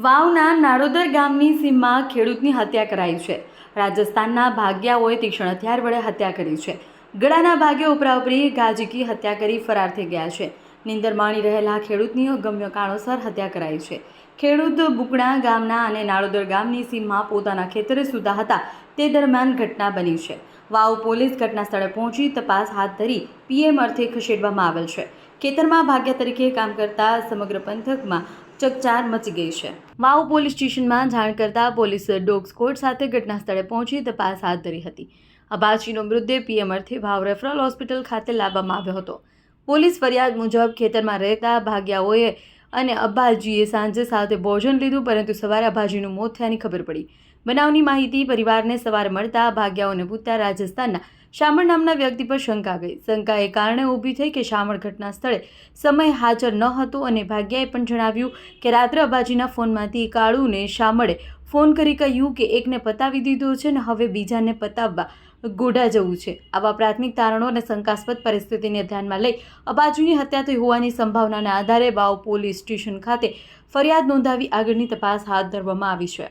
વાવના નાડોદર ગામની સીમમાં ખેડૂતની હત્યા કરાઈ છે। રાજસ્થાનના ભાગ્યાઓએ તીક્ષ્ણ હથિયાર વડે હત્યા કરી છે। ગળાના ભાગે ઉપરાઉપરી ગાજીકી હત્યા કરી ફરાર થઈ ગયા છે। નીંદર માણી રહેલા ખેડૂતની અગમ્ય કારણોસર હત્યા કરાઈ છે। ખેડૂત બુકણા ગામના અને નાડોદર ગામની સીમમાં પોતાના ખેતરે સૂતા હતા તે દરમિયાન ઘટના બની છે। વાવ પોલીસ ઘટના સ્થળે પહોંચી તપાસ હાથ ધરી પીએમ અર્થે ખસેડવામાં આવેલ છે। ખેતરમાં ભાગ્યા તરીકે કામ કરતા સમગ્ર પંથકમાં ચકચાર મચી ગઈ છે। વાવ પોલીસ સ્ટેશનમાં જાણ કરતા પોલીસ ડોગ સ્ક્વોડ સાથે ઘટના સ્થળે પહોંચી તપાસ હાથ ધરી હતી। અબાચીનો મૃતદેહ પીએમ અર્થે વાવ રેફરલ હોસ્પિટલ ખાતે લાવવામાં આવ્યો હતો। પોલીસ ફરિયાદ મુજબ ખેતરમાં રહેતા ભાગ્યાઓએ અને અબ્બાજીએ સાંજે સાથે ભોજન લીધું, પરંતુ સવારે અબ્બાજીનું મોત થયાની ખબર પડી। બનાવની માહિતી પરિવારને સવારે મળતા ભાગ્યાઓને પૂછતા રાજસ્થાનના શામળ નામના વ્યક્તિ પર શંકા ગઈ। શંકા એ કારણે ઊભી થઈ કે શામળ ઘટના સ્થળે સમય હાજર ન હતો અને ભાગ્યાએ પણ જણાવ્યું કે રાત્રે અબ્બાજીના ફોનમાંથી કાળુને શામળે ફોન કરી કહ્યું કે એકને પતાવી દીધો છે ને હવે બીજાને પતાવવા ગોઢા જવું છે। આવા પ્રાથમિક તારણો અને શંકાસ્પદ પરિસ્થિતિને ધ્યાનમાં લઈ અબ્બાજીની હત્યા થઈ હોવાની સંભાવનાના આધારે વાવ પોલીસ સ્ટેશન ખાતે ફરિયાદ નોંધાવી આગળની તપાસ હાથ ધરવામાં આવી છે।